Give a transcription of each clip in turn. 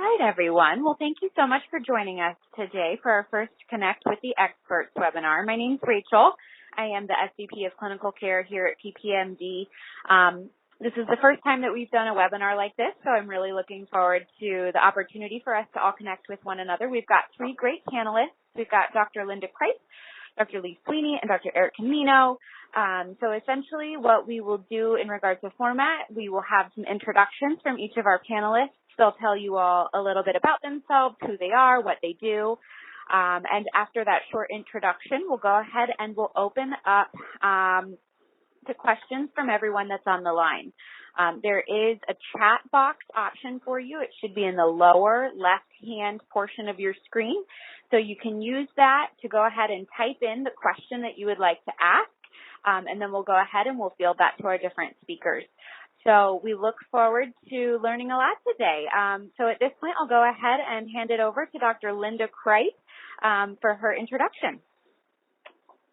right, everyone. Well, thank you so much for joining us today for our first Connect with the Experts webinar. My name is Rachel. I am the SVP of Clinical Care here at PPMD. This is the first time that we've done a webinar like this, so I'm really looking forward to the opportunity for us to all connect with one another. We've got three great panelists. We've got Dr. Linda Cripe, Dr. Lee Sweeney, and Dr. Eric Camino. So essentially what we will do in regards to format, we will have some introductions from each of our panelists. They'll tell you all a little bit about themselves, who they are, what they do. And after that short introduction, we'll go ahead and we'll open up to questions from everyone that's on the line. There is a chat box option for you. It should be in the lower left-hand portion of your screen. So you can use that to go ahead and type in the question that you would like to ask, and then we'll go ahead and we'll field that to our different speakers. So we look forward to learning a lot today. So at this point, I'll go ahead and hand it over to Dr. Linda Cripe for her introduction.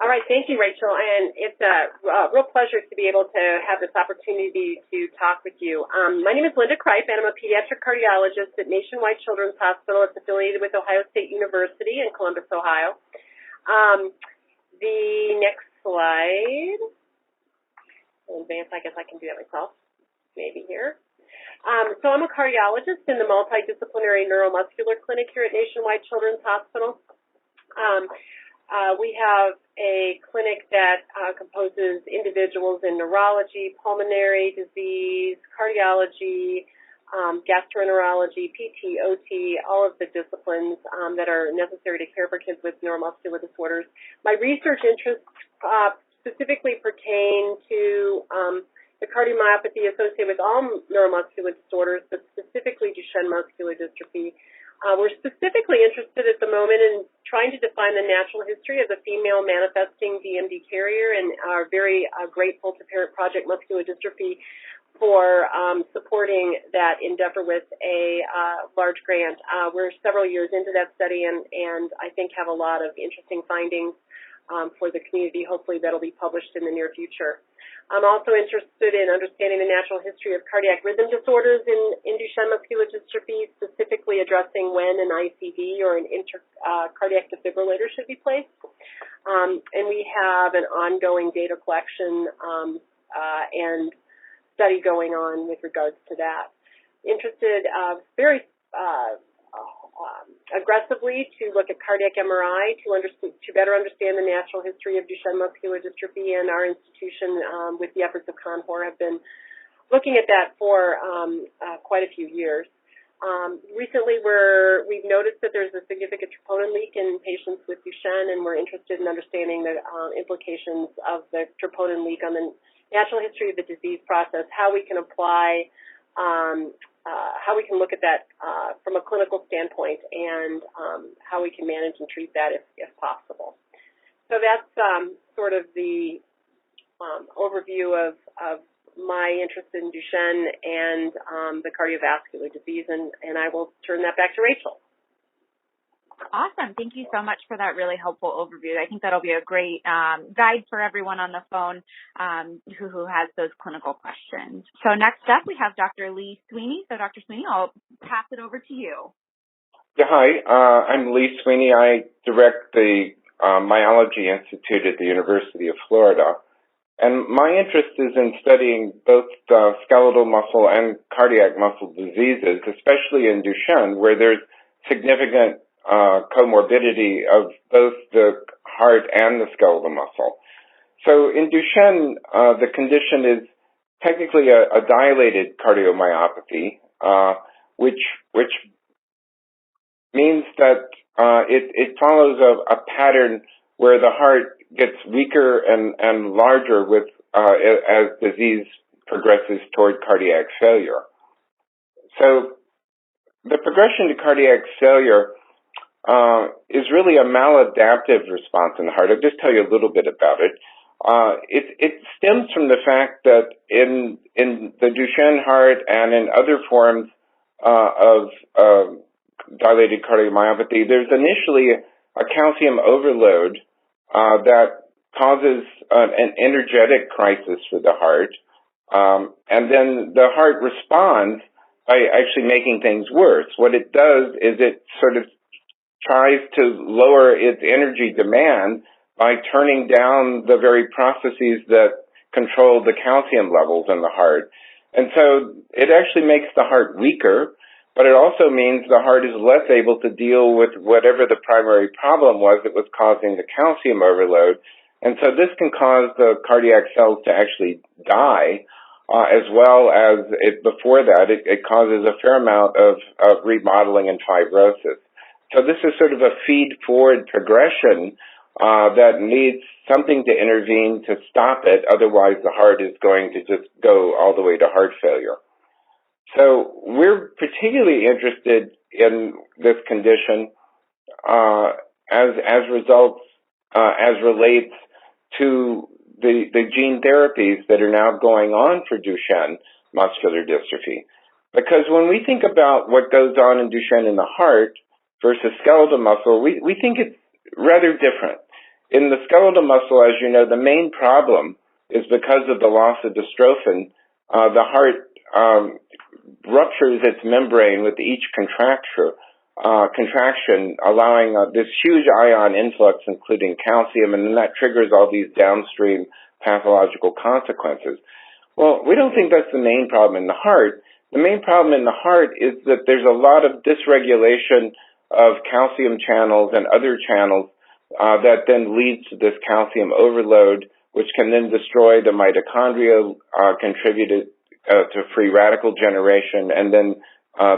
All right, thank you, Rachel, and it's a real pleasure to be able to have this opportunity to talk with you. My name is Linda Cripe, and I'm a pediatric cardiologist at Nationwide Children's Hospital. It's affiliated with Ohio State University in Columbus, Ohio. The next slide, in advance, I guess I can do that myself, maybe here. So I'm a cardiologist in the multidisciplinary neuromuscular clinic here at Nationwide Children's Hospital. We have a clinic that composes individuals in neurology, pulmonary disease, cardiology, gastroenterology, PT, OT, all of the disciplines that are necessary to care for kids with neuromuscular disorders. My research interests specifically pertain to the cardiomyopathy associated with all neuromuscular disorders, but specifically Duchenne muscular dystrophy. We're specifically interested at the moment in trying to define the natural history of the female manifesting DMD carrier, and are very grateful to Parent Project Muscular Dystrophy for supporting that endeavor with a large grant. We're several years into that study and I think have a lot of interesting findings for the community. Hopefully that'll be published in the near future. I'm also interested in understanding the natural history of cardiac rhythm disorders in Duchenne muscular dystrophy, specifically addressing when an ICD or an cardiac defibrillator should be placed. And we have an ongoing data collection and study going on with regards to that. Interested very aggressively to look at cardiac MRI to better understand the natural history of Duchenne muscular dystrophy, and our institution, with the efforts of CONHOR, have been looking at that for quite a few years. Recently, we've noticed that there's a significant troponin leak in patients with Duchenne, and we're interested in understanding the implications of the troponin leak on the natural history of the disease process, how we can apply how we can look at that from a clinical standpoint, and how we can manage and treat that if possible. So that's sort of the overview of my interest in Duchenne and the cardiovascular disease, and I will turn that back to Rachel. Awesome. Thank you so much for that really helpful overview. I think that'll be a great guide for everyone on the phone who has those clinical questions. So next up, we have Dr. Lee Sweeney. So Dr. Sweeney, I'll pass it over to you. Yeah, hi. I'm Lee Sweeney. I direct the Myology Institute at the University of Florida. And my interest is in studying both skeletal muscle and cardiac muscle diseases, especially in Duchenne, where there's significant comorbidity of both the heart and the skeletal muscle. So in Duchenne, the condition is technically a dilated cardiomyopathy, which means that it follows a pattern where the heart gets weaker and larger with as disease progresses toward cardiac failure. So the progression to cardiac failure is really a maladaptive response in the heart. I'll just tell you a little bit about it. It stems from the fact that in the Duchenne heart and in other forms of dilated cardiomyopathy, there's initially a calcium overload that causes an energetic crisis for the heart, and then the heart responds by actually making things worse. What it does is it sort of tries to lower its energy demand by turning down the very processes that control the calcium levels in the heart. And so it actually makes the heart weaker, but it also means the heart is less able to deal with whatever the primary problem was that was causing the calcium overload. And so this can cause the cardiac cells to actually die, as well as before that, it causes a fair amount of remodeling and fibrosis. So this is sort of a feed-forward progression that needs something to intervene to stop it. Otherwise, the heart is going to just go all the way to heart failure. So we're particularly interested in this condition as relates to the gene therapies that are now going on for Duchenne muscular dystrophy. Because when we think about what goes on in Duchenne in the heart versus skeletal muscle, we think it's rather different. In the skeletal muscle, as you know, the main problem is because of the loss of dystrophin, the heart ruptures its membrane with each contraction, allowing this huge ion influx, including calcium, and then that triggers all these downstream pathological consequences. Well, we don't think that's the main problem in the heart. The main problem in the heart is that there's a lot of dysregulation of calcium channels and other channels that then leads to this calcium overload, which can then destroy the mitochondria, contribute to free radical generation, and then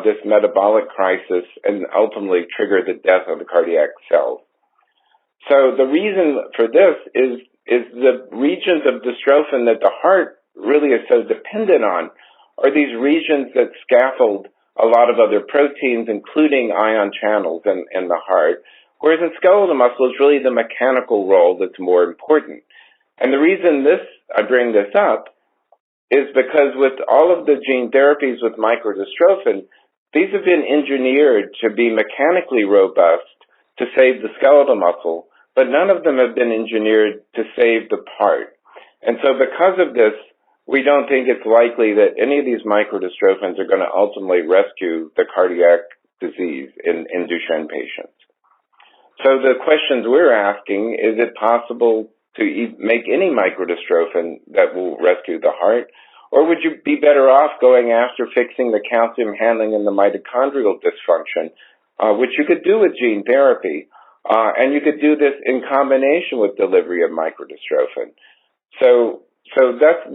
this metabolic crisis, and ultimately trigger the death of the cardiac cells. So the reason for this is the regions of dystrophin that the heart really is so dependent on are these regions that scaffold a lot of other proteins, including ion channels in the heart, whereas in skeletal muscle, it's really the mechanical role that's more important. And the reason I bring this up is because with all of the gene therapies with microdystrophin, these have been engineered to be mechanically robust to save the skeletal muscle, but none of them have been engineered to save the heart. And so because of this, we don't think it's likely that any of these microdystrophins are going to ultimately rescue the cardiac disease in Duchenne patients. So the questions we're asking, is it possible to make any microdystrophin that will rescue the heart? Or would you be better off going after fixing the calcium handling and the mitochondrial dysfunction, which you could do with gene therapy, and you could do this in combination with delivery of microdystrophin. So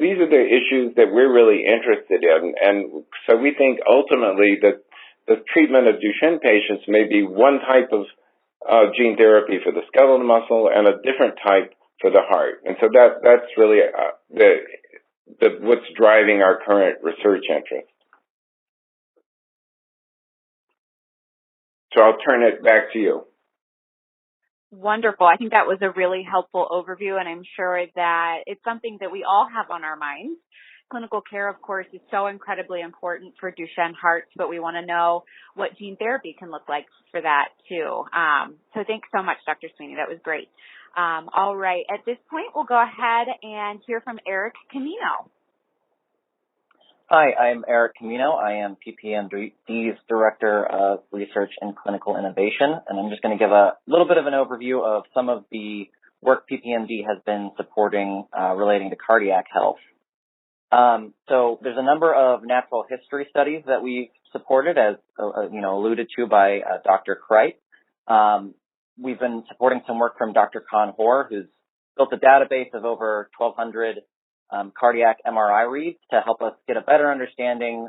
these are the issues that we're really interested in, and so we think ultimately that the treatment of Duchenne patients may be one type of gene therapy for the skeletal muscle and a different type for the heart. And so that's really what's driving our current research interest. So I'll turn it back to you. Wonderful. I think that was a really helpful overview, and I'm sure that it's something that we all have on our minds. Clinical care, of course, is so incredibly important for Duchenne hearts, but we want to know what gene therapy can look like for that, too. So thanks so much, Dr. Sweeney. That was great. All right. At this point, we'll go ahead and hear from Eric Camino. Hi, I'm Eric Camino. I am PPMD's Director of Research and Clinical Innovation, and I'm just going to give a little bit of an overview of some of the work PPMD has been supporting relating to cardiac health. So there's a number of natural history studies that we've supported, as alluded to by Dr. Cripe. We've been supporting some work from Dr. Con Hoare, who's built a database of over 1,200 cardiac MRI reads to help us get a better understanding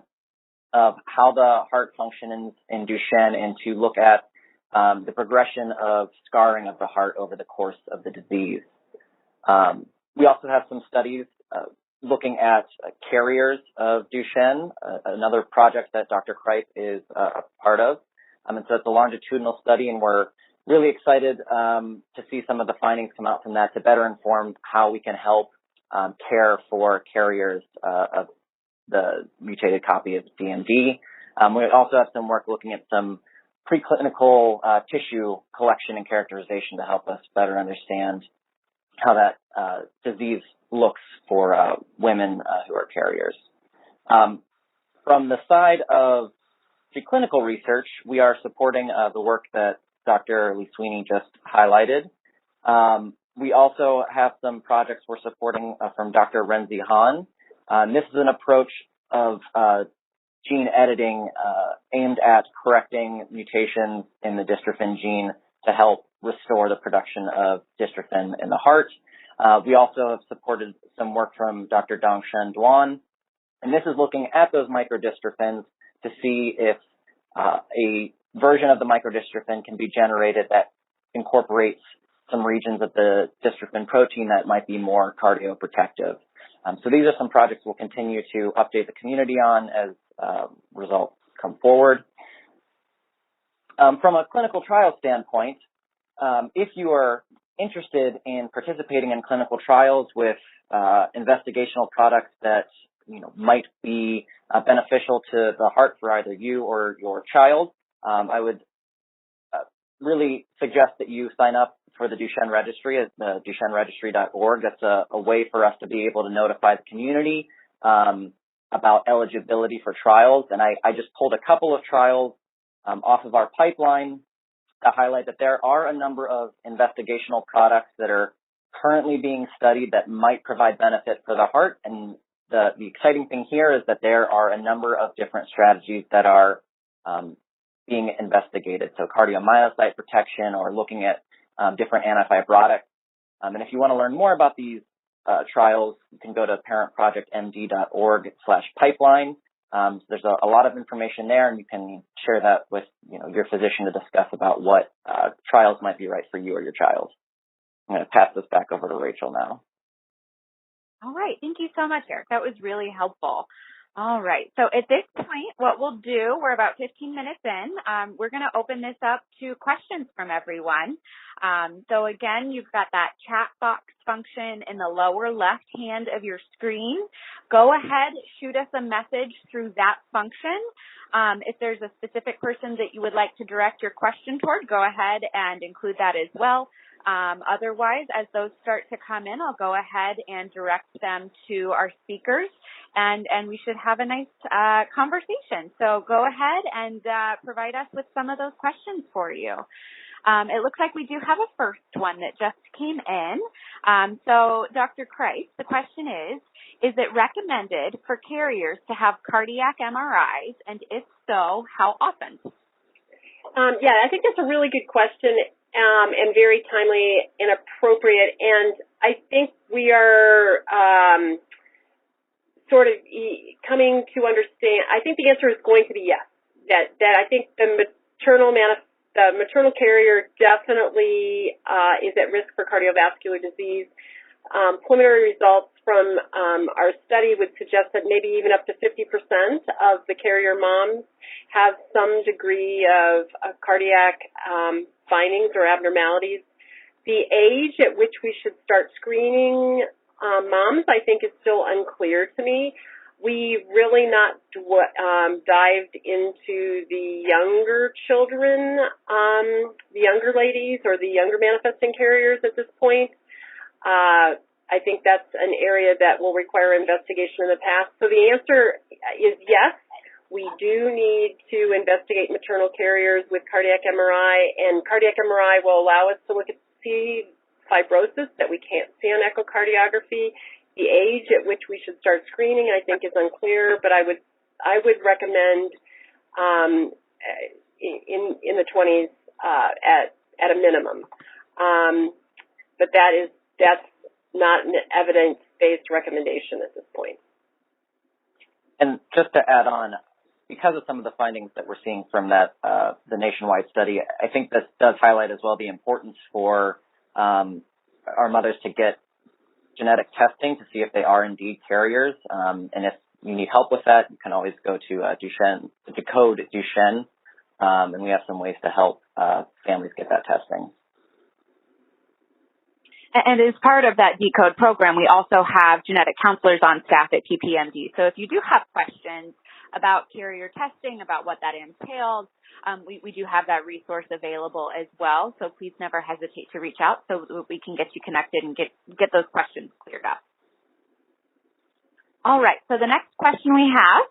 of how the heart functions in Duchenne and to look at the progression of scarring of the heart over the course of the disease. We also have some studies looking at carriers of Duchenne, another project that Dr. Cripe is a part of. And so it's a longitudinal study, and we're really excited to see some of the findings come out from that to better inform how we can help care for carriers of the mutated copy of DMD. We also have some work looking at some preclinical tissue collection and characterization to help us better understand how that disease looks for women who are carriers. From the side of preclinical research, we are supporting the work that Dr. Lee Sweeney just highlighted. We also have some projects we're supporting from Dr. Renzi Hahn. This is an approach of gene editing aimed at correcting mutations in the dystrophin gene to help restore the production of dystrophin in the heart. We also have supported some work from Dr. Dongshen Duan, and this is looking at those microdystrophins to see if a version of the microdystrophin can be generated that incorporates some regions of the dystrophin protein that might be more cardioprotective. So these are some projects we'll continue to update the community on as results come forward. From a clinical trial standpoint, if you are interested in participating in clinical trials with investigational products that might be beneficial to the heart for either you or your child, I would really suggest that you sign up for the Duchenne Registry at the DuchenneRegistry.org. That's a way for us to be able to notify the community about eligibility for trials. And I just pulled a couple of trials off of our pipeline to highlight that there are a number of investigational products that are currently being studied that might provide benefit for the heart. And the exciting thing here is that there are a number of different strategies that are being investigated. So cardiomyocyte protection or looking at different antifibrotics. And if you want to learn more about these trials, you can go to parentprojectmd.org/pipeline. There's a lot of information there, and you can share that with your physician to discuss about what trials might be right for you or your child. I'm going to pass this back over to Rachel now. All right. Thank you so much, Eric. That was really helpful. All right. So at this point, what we'll do, we're about 15 minutes in. We're going to open this up to questions from everyone. So again, you've got that chat box function in the lower left hand of your screen. Go ahead, shoot us a message through that function. If there's a specific person that you would like to direct your question toward, go ahead and include that as well. Otherwise, as those start to come in, I'll go ahead and direct them to our speakers, and we should have a nice conversation. So go ahead and provide us with some of those questions for you. It looks like we do have a first one that just came in. So Dr. Cripe, the question is it recommended for carriers to have cardiac MRIs, and if so, how often? Yeah, I think that's a really good question. And very timely and appropriate. And I think we are sort of coming to understand. I think the answer is going to be yes. That I think the maternal carrier definitely is at risk for cardiovascular disease. Preliminary results from our study would suggest that maybe even up to 50% of the carrier moms have some degree of cardiac findings or abnormalities. The age at which we should start screening moms, I think, is still unclear to me. We've really not dived into the younger children, the younger ladies or the younger manifesting carriers at this point. I think that's an area that will require investigation in the past. So the answer is yes. We do need to investigate maternal carriers with cardiac MRI, and cardiac MRI will allow us to see fibrosis that we can't see on echocardiography. The age at which we should start screening, I think, is unclear, but I would recommend in the 20s at a minimum. But that's not an evidence-based recommendation at this point. And just to add on, because of some of the findings that we're seeing from that the nationwide study, I think this does highlight as well the importance for our mothers to get genetic testing to see if they are indeed carriers. And if you need help with that, you can always go to Duchenne, Decode Duchenne, and we have some ways to help families get that testing. And as part of that Decode program, we also have genetic counselors on staff at PPMD. So if you do have questions about carrier testing, about what that entails, we do have that resource available as well. So please never hesitate to reach out so we can get you connected and get those questions cleared up. All right, so the next question we have,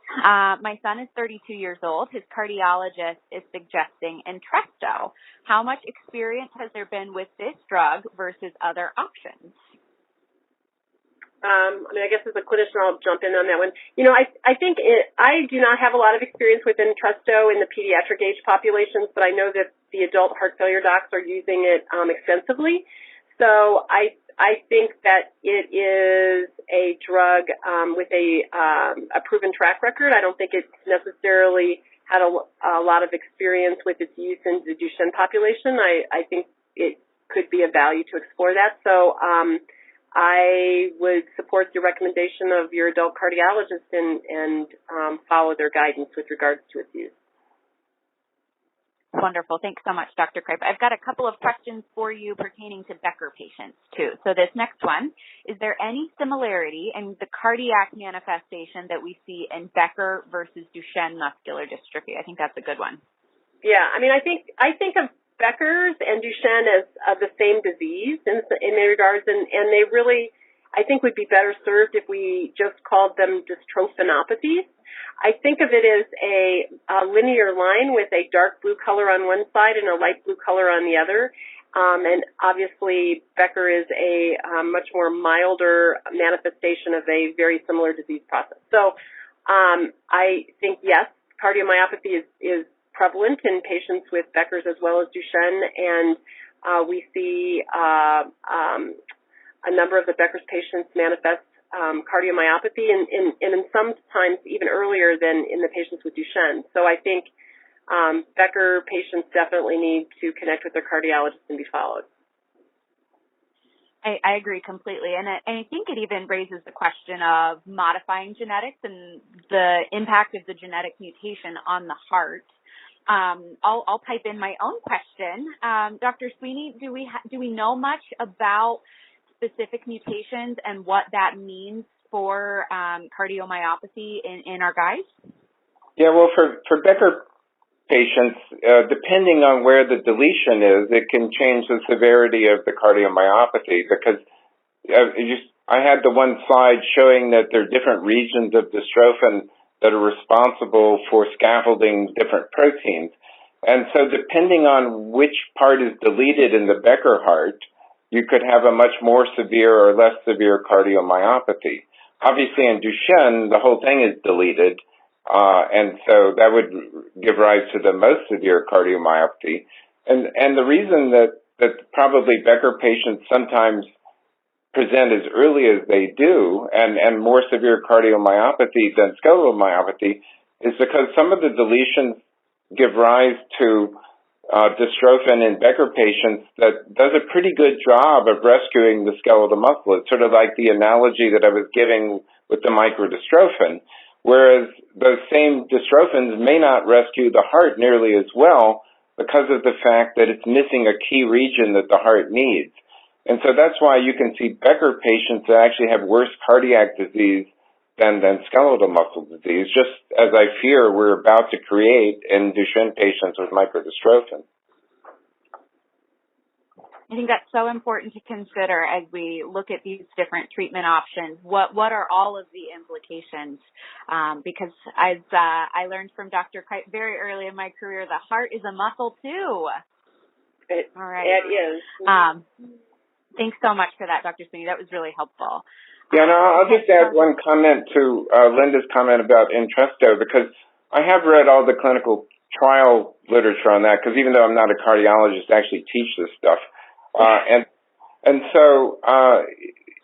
my son is 32 years old. His cardiologist is suggesting Entresto. How much experience has there been with this drug versus other options? I guess as a clinician, I'll jump in on that one. I think I do not have a lot of experience with Entresto in the pediatric age populations, but I know that the adult heart failure docs are using it extensively. So I think that it is a drug with a proven track record. I don't think it's necessarily had a lot of experience with its use in the Duchenne population. I think it could be of value to explore that. So I would support the recommendation of your adult cardiologist and follow their guidance with regards to its use. Wonderful. Thanks so much, Dr. Cripe. I've got a couple of questions for you pertaining to Becker patients, too. So this next one, is there any similarity in the cardiac manifestation that we see in Becker versus Duchenne muscular dystrophy? I think that's a good one. Yeah, I think of Becker's and Duchenne as the same disease in many regards, and they really, I think, would be better served if we just called them dystrophinopathies. I think of it as a linear line with a dark blue color on one side and a light blue color on the other. And obviously, Becker is a much more milder manifestation of a very similar disease process. So I think, yes, cardiomyopathy is prevalent in patients with Becker's as well as Duchenne, and we see a number of the Becker's patients manifest cardiomyopathy and sometimes even earlier than in the patients with Duchenne. So I think Becker patients definitely need to connect with their cardiologist and be followed. I agree completely, and I think it even raises the question of modifying genetics and the impact of the genetic mutation on the heart. I'll type in my own question. Dr. Sweeney, do we know much about specific mutations and what that means for cardiomyopathy in our guys? Yeah, well, for Becker patients, depending on where the deletion is, it can change the severity of the cardiomyopathy because I had the one slide showing that there are different regions of dystrophin that are responsible for scaffolding different proteins. And so depending on which part is deleted in the Becker heart, you could have a much more severe or less severe cardiomyopathy. Obviously in Duchenne, the whole thing is deleted, and so that would give rise to the most severe cardiomyopathy. And the reason that probably Becker patients sometimes present as early as they do and more severe cardiomyopathy than skeletal myopathy is because some of the deletions give rise to dystrophin in Becker patients that does a pretty good job of rescuing the skeletal muscle. It's sort of like the analogy that I was giving with the microdystrophin, whereas those same dystrophins may not rescue the heart nearly as well because of the fact that it's missing a key region that the heart needs. And so that's why you can see Becker patients that actually have worse cardiac disease than skeletal muscle disease, just as I fear we're about to create in Duchenne patients with microdystrophin. I think that's so important to consider as we look at these different treatment options. What are all of the implications? Because as I learned from Dr. Cripe very early in my career, the heart is a muscle too. All right. It is. Thanks so much for that, Dr. Sweeney. That was really helpful. Yeah, no, I'll just add one comment to Linda's comment about Entresto, because I have read all the clinical trial literature on that, because even though I'm not a cardiologist, I actually teach this stuff. And so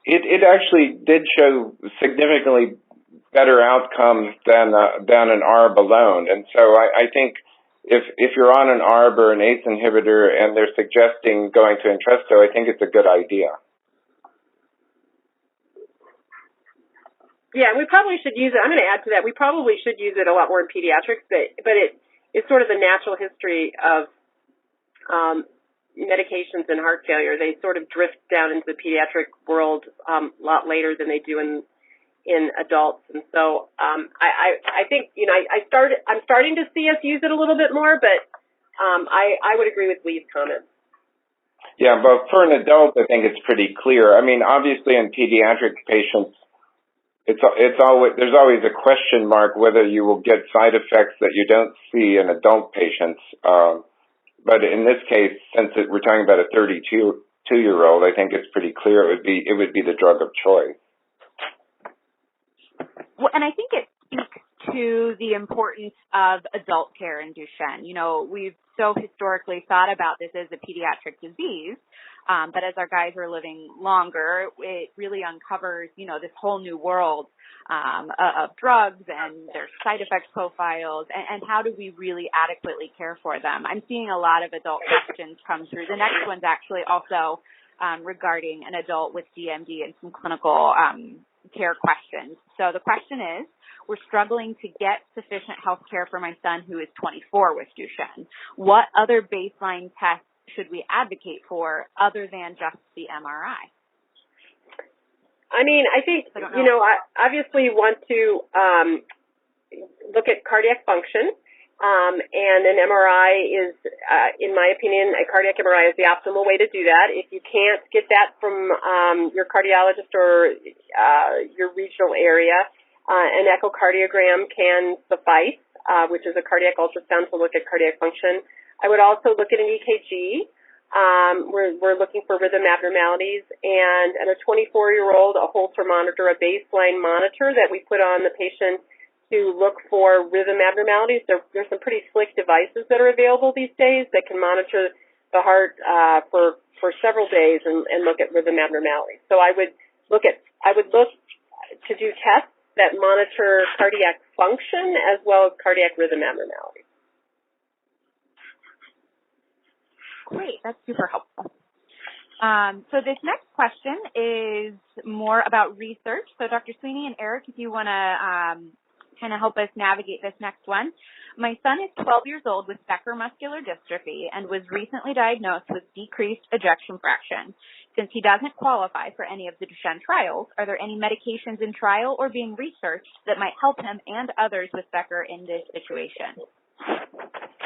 it actually did show significantly better outcomes than an ARB alone. And so I think if you're on an ARB or an ACE inhibitor and they're suggesting going to Entresto, I think it's a good idea. Yeah, we probably should use it. I'm going to add to that. We probably should use it a lot more in pediatrics, but it's sort of the natural history of medications in heart failure. They sort of drift down into the pediatric world a lot later than they do in adults. And so I think, I'm starting to see us use it a little bit more, but I would agree with Lee's comments. Yeah, but for an adult, I think it's pretty clear. I mean, obviously in pediatric patients, there's always a question mark whether you will get side effects that you don't see in adult patients. But in this case, since we're talking about a 32-year-old, I think it's pretty clear it would be the drug of choice. Well, and I think it speaks to the importance of adult care in Duchenne. You know, we've so historically thought about this as a pediatric disease, but as our guys are living longer, it really uncovers, you know, this whole new world of drugs and their side effect profiles, and how do we really adequately care for them. I'm seeing a lot of adult questions come through. The next one's actually also regarding an adult with DMD and some clinical care questions. So the question is, we're struggling to get sufficient health care for my son who is 24 with Duchenne. What other baseline tests should we advocate for other than just the MRI? I mean, I think, you know, obviously you want to look at cardiac function, and an MRI is, in my opinion, a cardiac MRI is the optimal way to do that. If you can't get that from your cardiologist or your regional area, an echocardiogram can suffice, which is a cardiac ultrasound to look at cardiac function. I would also look at an EKG. We're looking for rhythm abnormalities, and a 24-year-old, a Holter monitor, a baseline monitor that we put on the patient to look for rhythm abnormalities. There's some pretty slick devices that are available these days that can monitor the heart for several days and look at rhythm abnormalities. So I would look to do tests that monitor cardiac function as well as cardiac rhythm abnormalities. Great, that's super helpful. So this next question is more about research. So Dr. Sweeney and Eric, if you want to kind of help us navigate this next one. My son is 12 years old with Becker muscular dystrophy and was recently diagnosed with decreased ejection fraction. Since he doesn't qualify for any of the Duchenne trials, are there any medications in trial or being researched that might help him and others with Becker in this situation?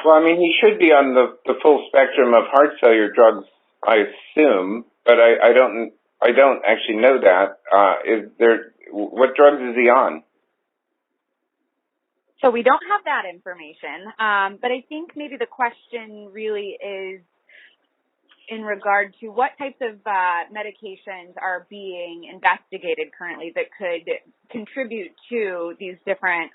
Well, I mean, he should be on the full spectrum of heart failure drugs, I assume, but I don't actually know that. What drugs is he on? So we don't have that information, but I think maybe the question really is in regard to what types of medications are being investigated currently that could contribute to these different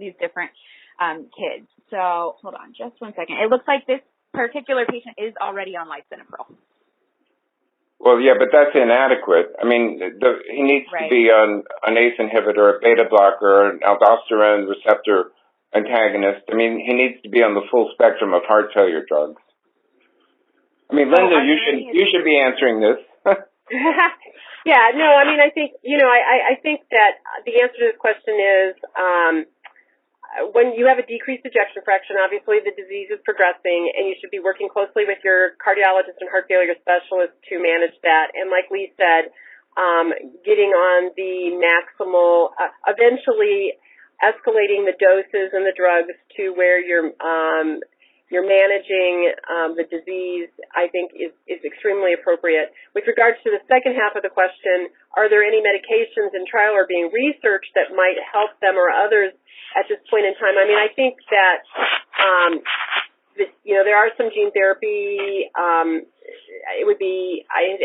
kids. So hold on just one second. It looks like this particular patient is already on lisinopril. Well, yeah, but that's inadequate. I mean, he needs to be on an ACE inhibitor, a beta blocker, an aldosterone receptor antagonist. I mean, he needs to be on the full spectrum of heart failure drugs. I mean, Linda, you should be answering this. Yeah, no, I mean, I think, I think that the answer to this question is when you have a decreased ejection fraction, obviously the disease is progressing, and you should be working closely with your cardiologist and heart failure specialist to manage that. And like Lee said, getting on the maximal, eventually escalating the doses and the drugs to where you're managing the disease, I think is extremely appropriate. With regards to the second half of the question, are there any medications in trial or being researched that might help them or others at this point in time? I mean, I think that, there are some gene therapy. I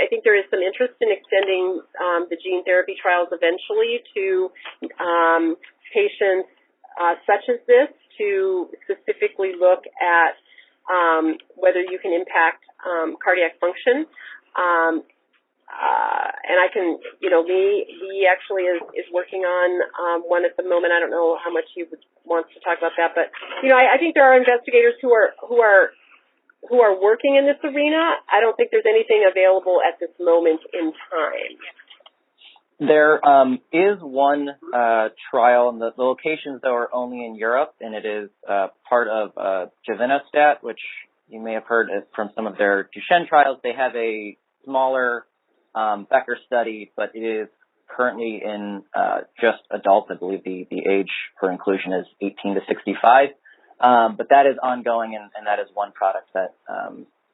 think there is some interest in extending the gene therapy trials eventually to patients such as this, to specifically look at whether you can impact cardiac function. And I can, Lee actually is working on one at the moment. I don't know how much he wants to talk about that, but I think there are investigators who are working in this arena. I don't think there's anything available at this moment in time. There is one trial, and the locations, though, are only in Europe, and it is part of Givinostat, which you may have heard from some of their Duchenne trials. They have a smaller Becker study, but it is currently in just adults. I believe the age for inclusion is 18 to 65. But that is ongoing, and that is one product that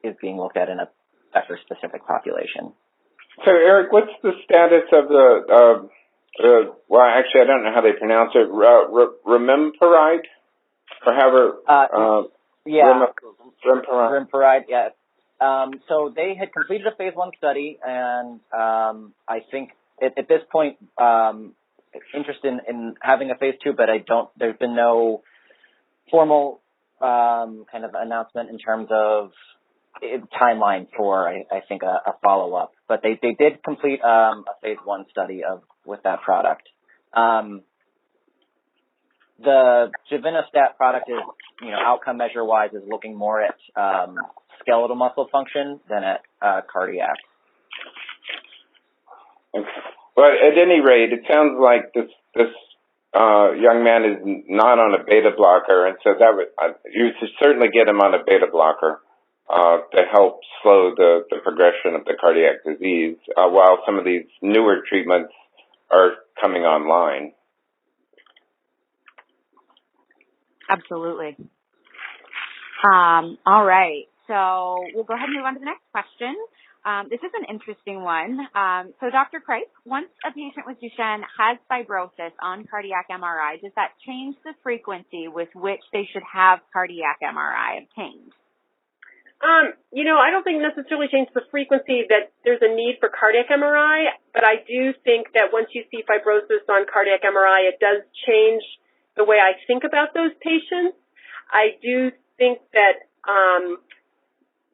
is being looked at in a Becker-specific population. So, Eric, what's the status of the well, actually, I don't know how they pronounce it. Rimperide, or however. Yeah. Rimperide. Yes. So they had completed a phase 1 study, and I think at this point, interested in having a phase 2, but there's been no formal kind of announcement in terms of timeline for, I think, a follow-up. But they did complete a phase 1 study with that product. The Givinostat product is, outcome measure-wise, is looking more at skeletal muscle function than at cardiac. Okay. But at any rate, it sounds like this young man is not on a beta blocker, and so that would you should certainly get him on a beta blocker to help slow the progression of the cardiac disease, while some of these newer treatments are coming online. Absolutely. All right. So we'll go ahead and move on to the next question. This is an interesting one. So Dr. Cripe, once a patient with Duchenne has fibrosis on cardiac MRI, does that change the frequency with which they should have cardiac MRI obtained? I don't think necessarily change the frequency that there's a need for cardiac MRI, but I do think that once you see fibrosis on cardiac MRI, it does change the way I think about those patients. I do think that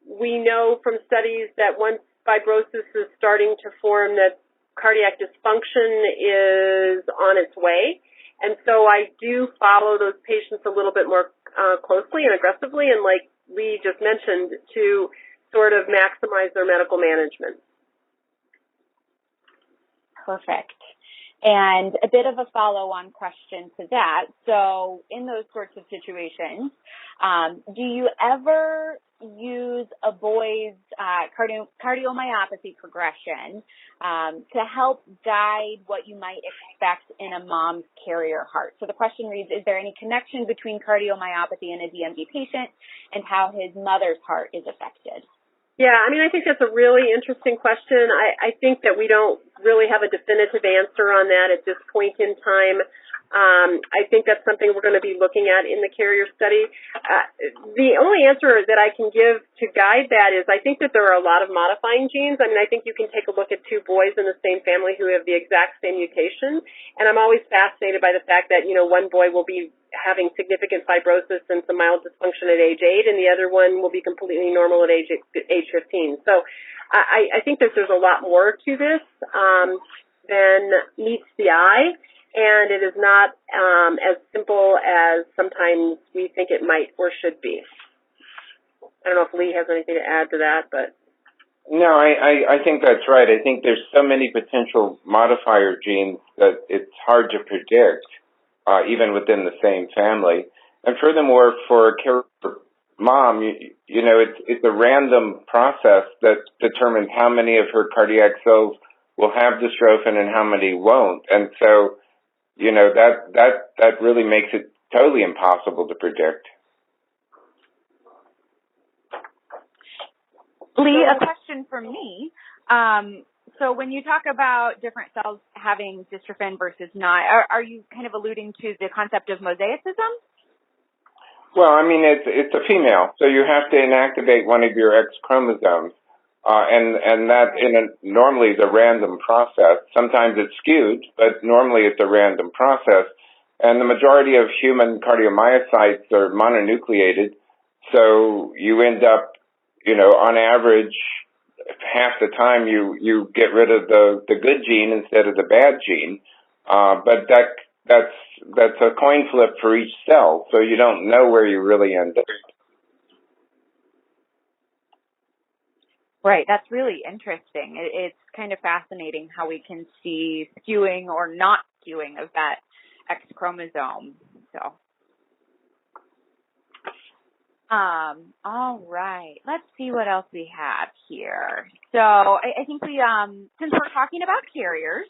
we know from studies that once fibrosis is starting to form, that cardiac dysfunction is on its way. And so I do follow those patients a little bit more closely and aggressively, and like Lee just mentioned, to sort of maximize their medical management. Perfect. And a bit of a follow-on question to that. So in those sorts of situations, do you ever use a boy's cardiomyopathy progression to help guide what you might expect in a mom's carrier heart? So the question reads, is there any connection between cardiomyopathy in a DMD patient and how his mother's heart is affected? Yeah, I think that's a really interesting question. I think that we don't really have a definitive answer on that at this point in time. I think that's something we're going to be looking at in the carrier study. The only answer that I can give to guide that is I think that there are a lot of modifying genes. I think you can take a look at two boys in the same family who have the exact same mutation, and I'm always fascinated by the fact that, one boy will be having significant fibrosis and some mild dysfunction at age 8, and the other one will be completely normal at age 15. So I think that there's a lot more to this than meets the eye, and it is not as simple as sometimes we think it might or should be. I don't know if Lee has anything to add to that, but... No, I think that's right. I think there's so many potential modifier genes that it's hard to predict, even within the same family. And furthermore, for a carrier mom, it's a random process that determines how many of her cardiac cells will have dystrophin and how many won't. And so, that really makes it totally impossible to predict. Lee, a question for me. So when you talk about different cells having dystrophin versus not, are you kind of alluding to the concept of mosaicism? Well, it's a female, so you have to inactivate one of your X chromosomes, and that normally is a random process. Sometimes it's skewed, but normally it's a random process. And the majority of human cardiomyocytes are mononucleated, so you end up, on average, half the time you get rid of the good gene instead of the bad gene, but that's a coin flip for each cell, so you don't know where you really end up. Right, that's really interesting. It's kind of fascinating how we can see skewing or not skewing of that X chromosome. So, all right, let's see what else we have here. So I think we, since we're talking about carriers,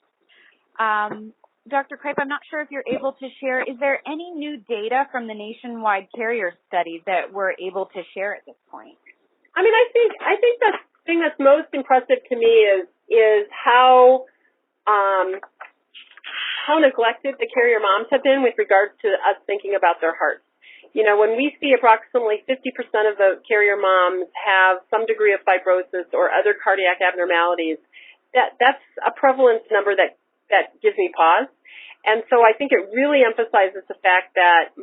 Dr. Cripe, I'm not sure if you're able to share, is there any new data from the nationwide carrier study that we're able to share at this point? I think the thing that's most impressive to me is how how neglected the carrier moms have been with regards to us thinking about their hearts. You know, when we see approximately 50% of the carrier moms have some degree of fibrosis or other cardiac abnormalities, that's a prevalence number that gives me pause. And so I think it really emphasizes the fact that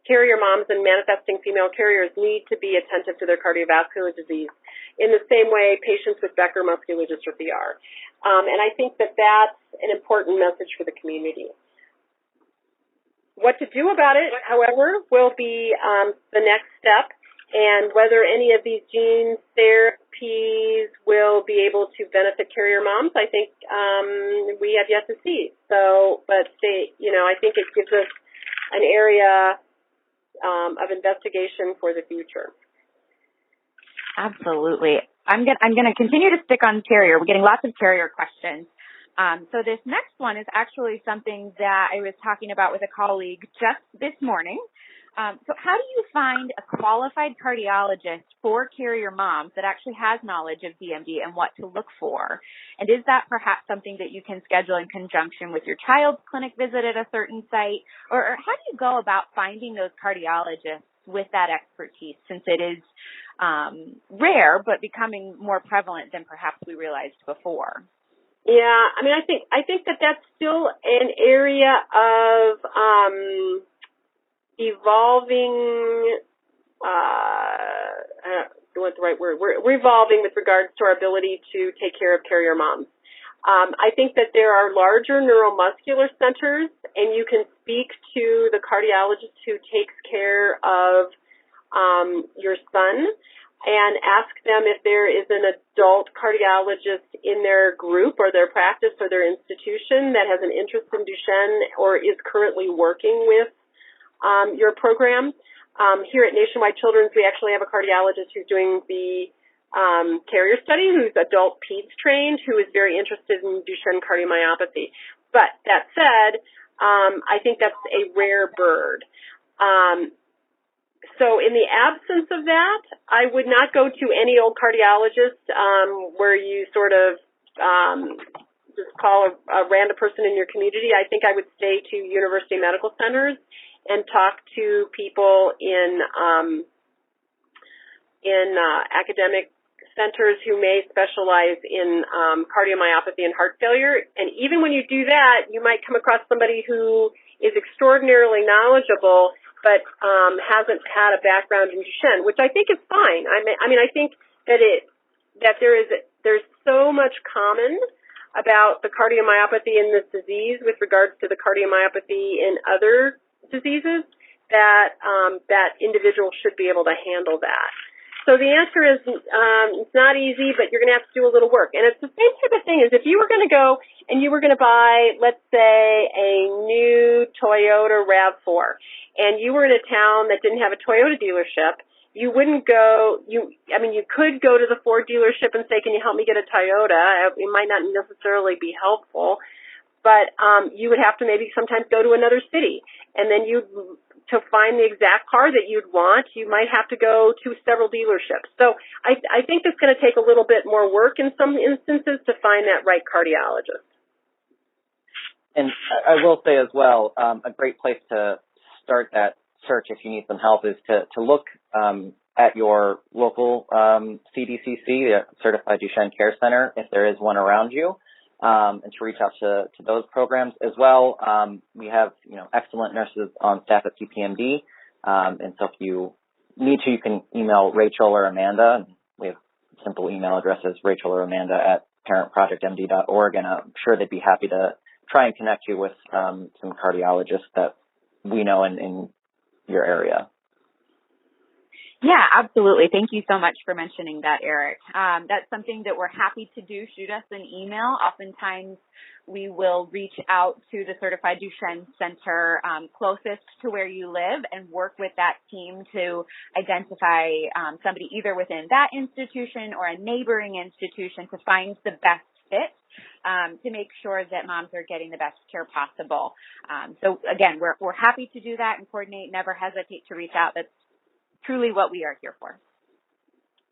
carrier moms and manifesting female carriers need to be attentive to their cardiovascular disease in the same way patients with Becker muscular dystrophy are. And I think that that's an important message for the community. What to do about it, however, will be the next step, and whether any of these gene therapies will be able to benefit carrier moms, I think we have yet to see. So, but I think it gives us an area of investigation for the future. Absolutely. I'm gonna continue to stick on carrier. We're getting lots of carrier questions. So this next one is actually something that I was talking about with a colleague just this morning. So how do you find a qualified cardiologist for carrier moms that actually has knowledge of DMD and what to look for? And is that perhaps something that you can schedule in conjunction with your child's clinic visit at a certain site? Or how do you go about finding those cardiologists with that expertise, since it is rare but becoming more prevalent than perhaps we realized before? Yeah, I mean, I think that that's still an area of evolving. I don't know what the right word. We're evolving with regards to our ability to take care of carrier moms. I think that there are larger neuromuscular centers, and you can speak to the cardiologist who takes care of your son and ask them if there is an adult cardiologist in their group or their practice or their institution that has an interest in Duchenne or is currently working with your program. Here at Nationwide Children's, we actually have a cardiologist who's doing the carrier study, who's adult peds trained, who is very interested in Duchenne cardiomyopathy. But that said, I think that's a rare bird. So in the absence of that, I would not go to any old cardiologist where you sort of just call a random person in your community. I think I would stay to university medical centers and talk to people in academic centers who may specialize in cardiomyopathy and heart failure. And even when you do that, you might come across somebody who is extraordinarily knowledgeable but hasn't had a background in Duchenne, which I think is fine. I mean, I think that there's so much common about the cardiomyopathy in this disease with regards to the cardiomyopathy in other diseases that that individual should be able to handle that. So the answer is it's not easy, but you're going to have to do a little work. And it's the same type of thing as if you were going to go and you were going to buy, let's say, a new Toyota RAV4, and you were in a town that didn't have a Toyota dealership. You wouldn't go, you could go to the Ford dealership and say, can you help me get a Toyota? It might not necessarily be helpful, but you would have to maybe sometimes go to another city. And then to find the exact car that you'd want, you might have to go to several dealerships. So I think it's going to take a little bit more work in some instances to find that right cardiologist. And I will say as well, a great place to start that search if you need some help is to look at your local CDCC, the Certified Duchenne Care Center, if there is one around you. And to reach out to those programs as well. We have, excellent nurses on staff at PPMD. And so if you need to, you can email Rachel or Amanda. We have simple email addresses, Rachel or Amanda at parentprojectmd.org. And I'm sure they'd be happy to try and connect you with some cardiologists that we know in your area. Yeah, absolutely. Thank you so much for mentioning that, Eric. That's something that we're happy to do. Shoot us an email. Oftentimes, we will reach out to the Certified Duchenne Center closest to where you live and work with that team to identify somebody either within that institution or a neighboring institution to find the best fit to make sure that moms are getting the best care possible. So, again, we're happy to do that and coordinate. Never hesitate to reach out. That's truly what we are here for.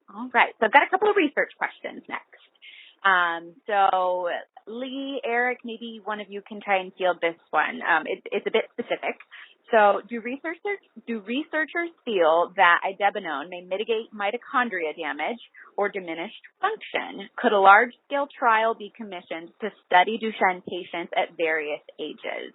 All right, so I've got a couple of research questions next. So Lee, Eric, maybe one of you can try and field this one. It's a bit specific. So do researchers feel that idebenone may mitigate mitochondria damage or diminished function? Could a large-scale trial be commissioned to study Duchenne patients at various ages?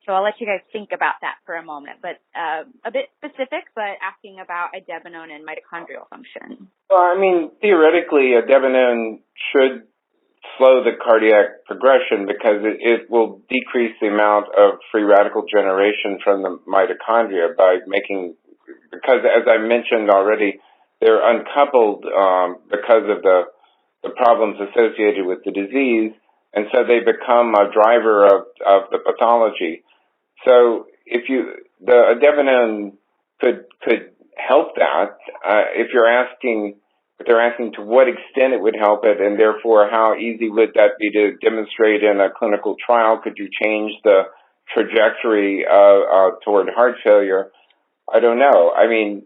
So I'll let you guys think about that for a moment, but a bit specific, but asking about idebenone and mitochondrial function. Well, I mean, theoretically, idebenone should slow the cardiac progression because it will decrease the amount of free radical generation from the mitochondria because as I mentioned already, they're uncoupled because of the problems associated with the disease, and so they become a driver of the pathology. So the idebenone could help that. If they're asking to what extent it would help it, and therefore how easy would that be to demonstrate in a clinical trial? Could you change the trajectory toward heart failure? I don't know. I mean,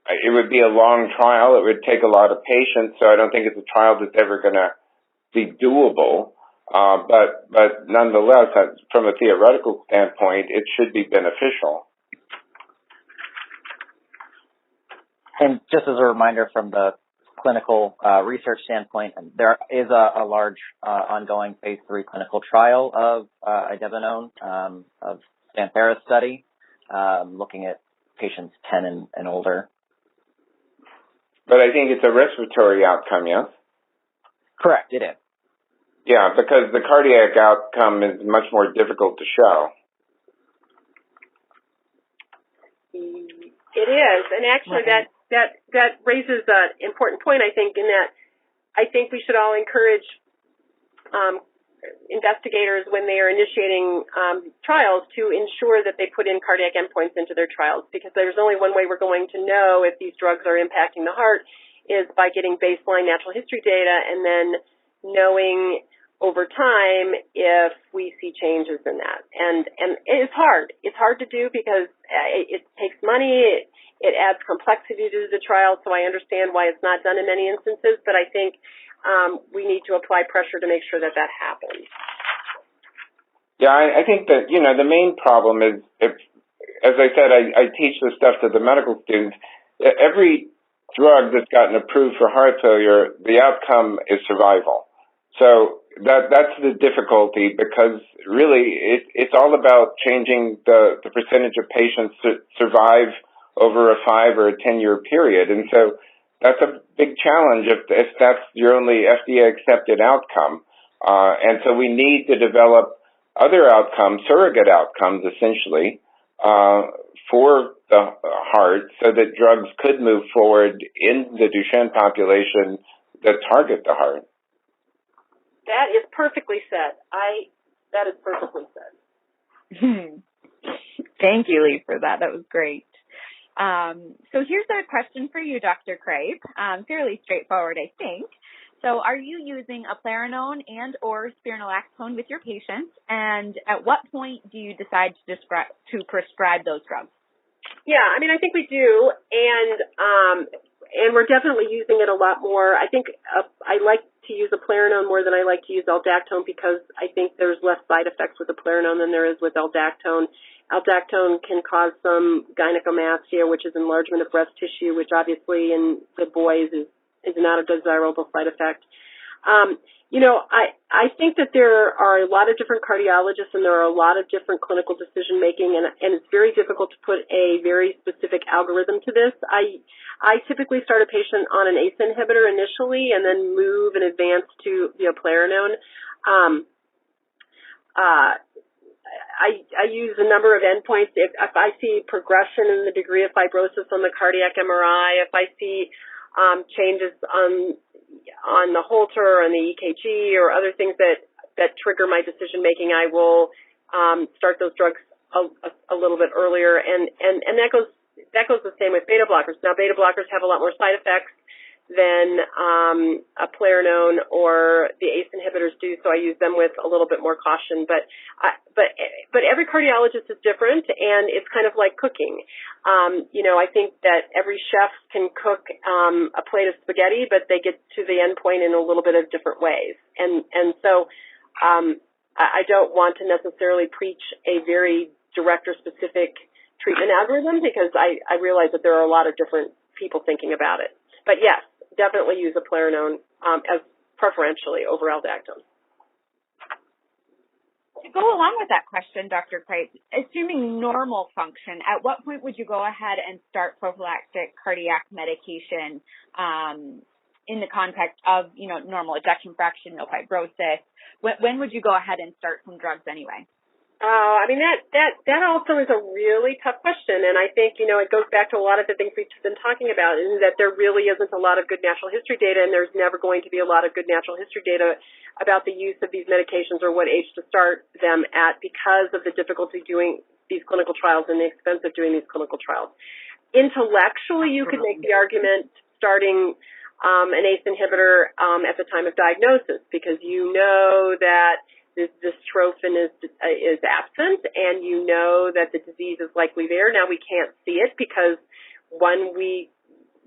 it would be a long trial. It would take a lot of patients, so I don't think it's a trial that's ever going to be doable. But nonetheless, from a theoretical standpoint, it should be beneficial. And just as a reminder from the clinical research standpoint, there is a large ongoing phase 3 clinical trial of idebenone, of Santhera's study, looking at patients 10 and older. But I think it's a respiratory outcome, yes? Correct, it is. Yeah, because the cardiac outcome is much more difficult to show. It is, and actually that raises an important point, I think, in that I think we should all encourage investigators when they are initiating trials to ensure that they put in cardiac endpoints into their trials, because there's only one way we're going to know if these drugs are impacting the heart is by getting baseline natural history data and then knowing over time if we see changes in that. And it's hard. It's hard to do because it takes money. It adds complexity to the trial, so I understand why it's not done in many instances, but I think we need to apply pressure to make sure that that happens. Yeah, I think that, the main problem is, as I said, I teach this stuff to the medical students. Every drug that's gotten approved for heart failure, the outcome is survival. So that's the difficulty, because really it's all about changing the percentage of patients that survive over a 5 or a 10-year period. And so that's a big challenge if that's your only FDA-accepted outcome. And so we need to develop other outcomes, surrogate outcomes, essentially, for the heart so that drugs could move forward in the Duchenne population that target the heart. That is perfectly said. That is perfectly said. Thank you, Lee, for that. That was great. So here's a question for you, Dr. Cripe. Fairly straightforward, I think. So are you using eplerenone and or spironolactone with your patients? And at what point do you decide to prescribe those drugs? Yeah, I mean, I think we do. And we're definitely using it a lot more. I think I like to use eplerenone more than I like to use aldactone, because I think there's less side effects with eplerenone than there is with aldactone. Aldactone can cause some gynecomastia, which is enlargement of breast tissue, which obviously in the boys is not a desirable side effect. I think that there are a lot of different cardiologists and there are a lot of different clinical decision making, and it's very difficult to put a very specific algorithm to this. I typically start a patient on an ACE inhibitor initially and then move and advance to the eplerenone. I use a number of endpoints. If I see progression in the degree of fibrosis on the cardiac MRI, if I see changes on the Holter or on the EKG or other things that trigger my decision making, I will start those drugs a little bit earlier, and that goes the same with beta blockers. Now, beta blockers have a lot more side effects than eplerenone or the ACE inhibitors do, so I use them with a little bit more caution. But every cardiologist is different, and it's kind of like cooking. I think that every chef can cook a plate of spaghetti, but they get to the end point in a little bit of different ways. And so I don't want to necessarily preach a very direct or specific treatment algorithm, because I realize that there are a lot of different people thinking about it. But yes, definitely use eplerenone as preferentially over aldactone. To go along with that question, Dr. Cripe, assuming normal function, at what point would you go ahead and start prophylactic cardiac medication in the context of, normal ejection fraction, no fibrosis? When would you go ahead and start some drugs anyway? That also is a really tough question, and I think, it goes back to a lot of the things we've been talking about, is that there really isn't a lot of good natural history data, and there's never going to be a lot of good natural history data about the use of these medications or what age to start them at, because of the difficulty doing these clinical trials and the expense of doing these clinical trials. Intellectually, you could make the argument starting an ACE inhibitor at the time of diagnosis, because you know that this trophin is absent, and you know that the disease is likely there. Now, we can't see it because, one, we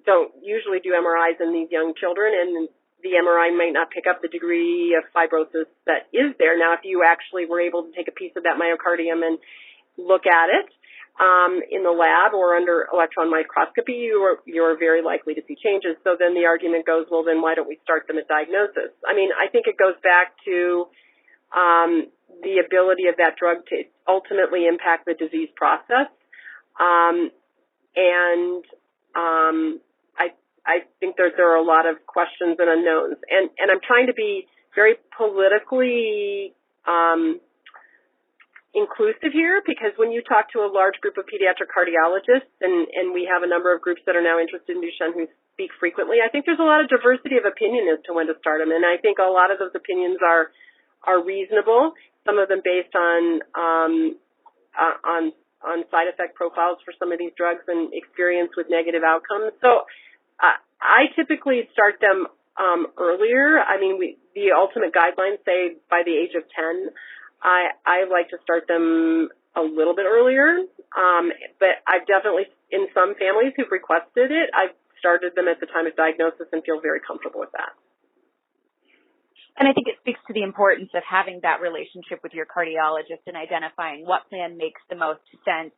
don't usually do MRIs in these young children, and the MRI might not pick up the degree of fibrosis that is there. Now, if you actually were able to take a piece of that myocardium and look at it in the lab or under electron microscopy, you're very likely to see changes. So then the argument goes, well, then why don't we start them at diagnosis? I think it goes back to the ability of that drug to ultimately impact the disease process. I think there are a lot of questions and unknowns. And I'm trying to be very politically inclusive here, because when you talk to a large group of pediatric cardiologists, and we have a number of groups that are now interested in Duchenne who speak frequently, I think there's a lot of diversity of opinion as to when to start them. And I think a lot of those opinions are reasonable, some of them based on side effect profiles for some of these drugs and experience with negative outcomes. So I typically start them earlier. The ultimate guidelines say by the age of 10. I like to start them a little bit earlier, but I've definitely, in some families who've requested it, I've started them at the time of diagnosis and feel very comfortable with that. And I think it speaks to the importance of having that relationship with your cardiologist and identifying what plan makes the most sense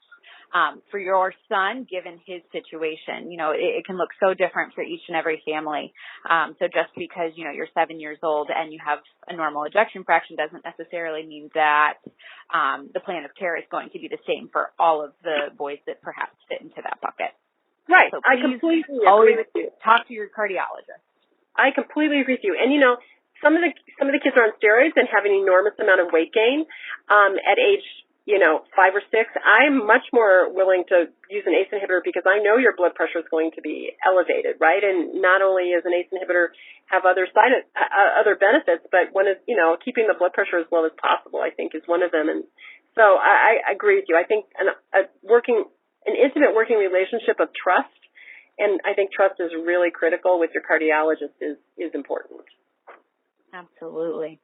for your son, given his situation. It can look so different for each and every family. So just because, you're 7 years old and you have a normal ejection fraction doesn't necessarily mean that the plan of care is going to be the same for all of the boys that perhaps fit into that bucket. Right. So I completely agree with you. Talk to your cardiologist. I completely agree with you. And, some of the kids are on steroids and have an enormous amount of weight gain at age, 5 or 6. I'm much more willing to use an ACE inhibitor because I know your blood pressure is going to be elevated, right? And not only does an ACE inhibitor have other benefits, but one is, keeping the blood pressure as low as possible, I think, is one of them. And so I agree with you. I think an intimate working relationship of trust, and I think trust is really critical with your cardiologist, is important. Absolutely.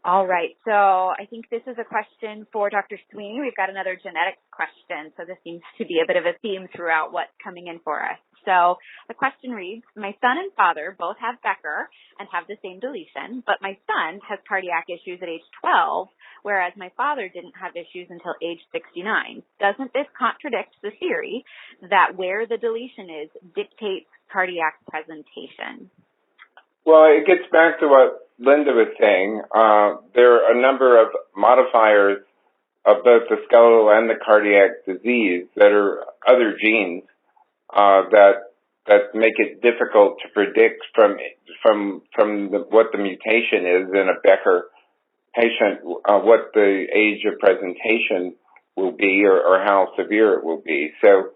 All right. So I think this is a question for Dr. Sweeney. We've got another genetics question. So this seems to be a bit of a theme throughout what's coming in for us. So the question reads, my son and father both have Becker and have the same deletion, but my son has cardiac issues at age 12, whereas my father didn't have issues until age 69. Doesn't this contradict the theory that where the deletion is dictates cardiac presentation? Well, it gets back to what Linda was saying. There are a number of modifiers of both the skeletal and the cardiac disease that are other genes that make it difficult to predict from what the mutation is in a Becker patient, what the age of presentation will be or how severe it will be. So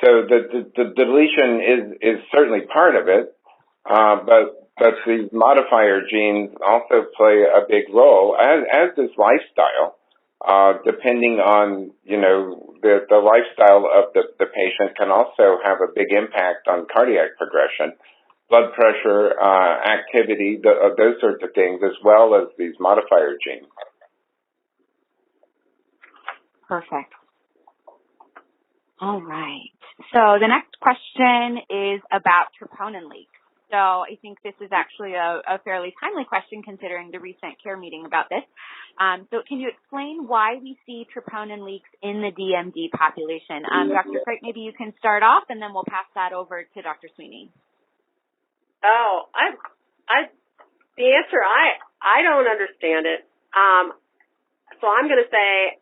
the deletion is certainly part of it, but these modifier genes also play a big role, as does lifestyle, depending on, the lifestyle of the patient can also have a big impact on cardiac progression. blood pressure, activity, those sorts of things, as well as these modifier genes. Perfect. All right. So the next question is about troponin leaks. So I think this is actually a fairly timely question considering the recent CARE meeting about this. So can you explain why we see troponin leaks in the DMD population? Dr. Cripe, maybe you can start off, and then we'll pass that over to Dr. Sweeney. Oh, the answer, I don't understand it. So I'm going to say,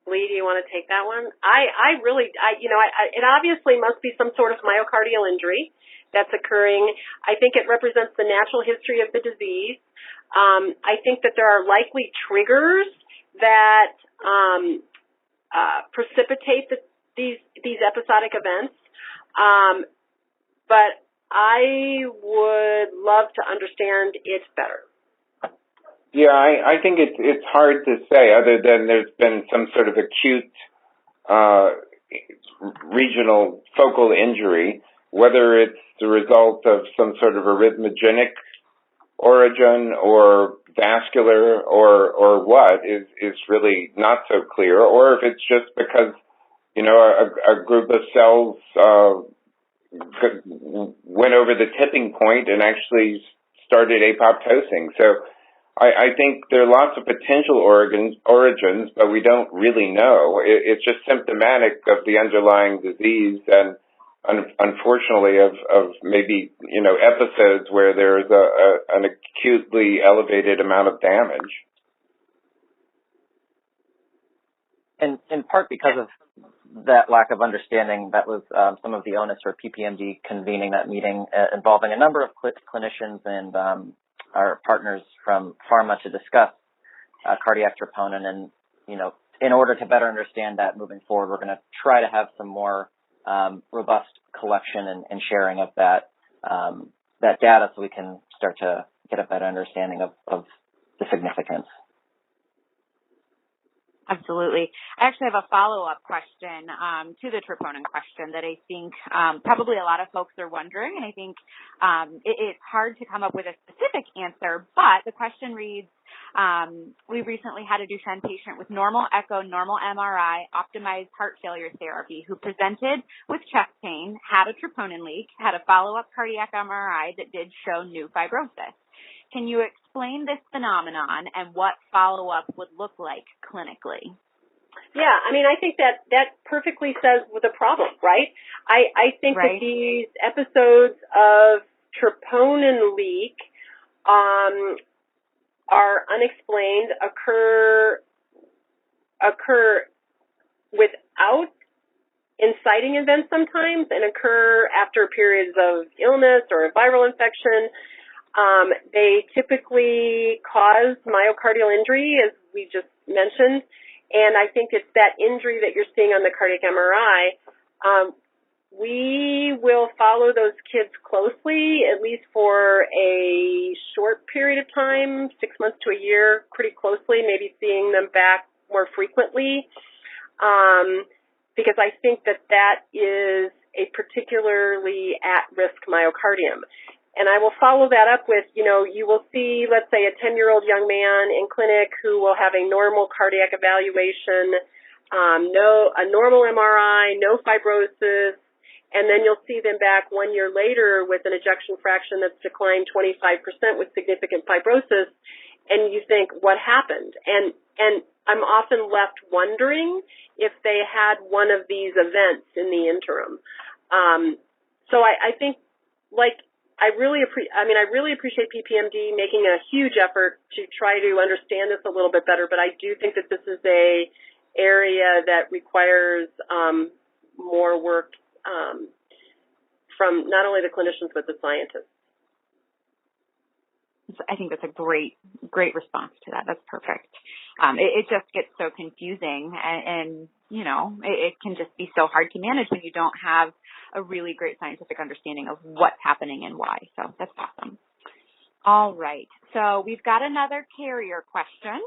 Lee, do you want to take that one? It obviously must be some sort of myocardial injury that's occurring. I think it represents the natural history of the disease. I think that there are likely triggers that precipitate these episodic events. But I would love to understand it better. Yeah, I think it's hard to say, other than there's been some sort of acute regional focal injury, whether it's the result of some sort of arrhythmogenic origin or vascular or what is really not so clear, or if it's just because, a group of cells went over the tipping point and actually started apoptosing. So I think there are lots of potential origins, but we don't really know. It's just symptomatic of the underlying disease, and unfortunately of maybe, episodes where there is an acutely elevated amount of damage. And in part because of that lack of understanding, that was some of the onus for PPMD convening that meeting involving a number of clinicians and our partners from pharma to discuss cardiac troponin. And, in order to better understand that moving forward, we're going to try to have some more robust collection and sharing of that data so we can start to get a better understanding of the significance. Absolutely. I actually have a follow-up question to the troponin question that I think probably a lot of folks are wondering, and I think it's hard to come up with a specific answer, but the question reads, we recently had a Duchenne patient with normal echo, normal MRI, optimized heart failure therapy who presented with chest pain, had a troponin leak, had a follow-up cardiac MRI that did show new fibrosis. Can you explain this phenomenon and what follow-up would look like clinically? Yeah, I think that perfectly says the problem, right? I think that these episodes of troponin leak are unexplained, occur without inciting events sometimes, and occur after periods of illness or a viral infection. They typically cause myocardial injury, as we just mentioned, and I think it's that injury that you're seeing on the cardiac MRI. We will follow those kids closely, at least for a short period of time, 6 months to a year, pretty closely, maybe seeing them back more frequently, because I think that is a particularly at-risk myocardium. And I will follow that up with, you will see, let's say, a 10-year-old young man in clinic who will have a normal cardiac evaluation, a normal MRI, no fibrosis, and then you'll see them back 1 year later with an ejection fraction that's declined 25% with significant fibrosis, and you think, what happened? And I'm often left wondering if they had one of these events in the interim. So I think, I really appreciate PPMD making a huge effort to try to understand this a little bit better, but I do think that this is a area that requires more work from not only the clinicians but the scientists. I think that's a great response to that. That's perfect. It just gets so confusing, and it can just be so hard to manage when you don't have a really great scientific understanding of what's happening and why. So that's awesome. All right. So we've got another carrier question,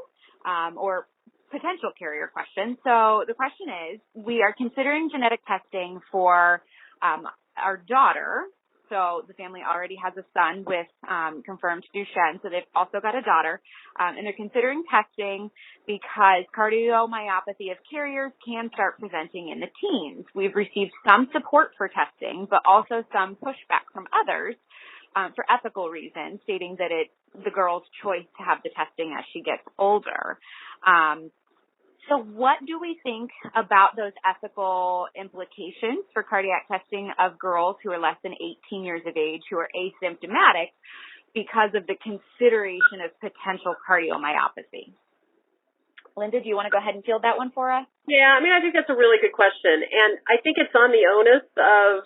or potential carrier question. So the question is, we are considering genetic testing for our daughter. So the family already has a son with confirmed Duchenne, so they've also got a daughter, and they're considering testing because cardiomyopathy of carriers can start presenting in the teens. We've received some support for testing, but also some pushback from others for ethical reasons, stating that it's the girl's choice to have the testing as she gets older. So what do we think about those ethical implications for cardiac testing of girls who are less than 18 years of age who are asymptomatic because of the consideration of potential cardiomyopathy? Linda, do you want to go ahead and field that one for us? Yeah, I mean, I think that's a really good question. And I think it's on the onus of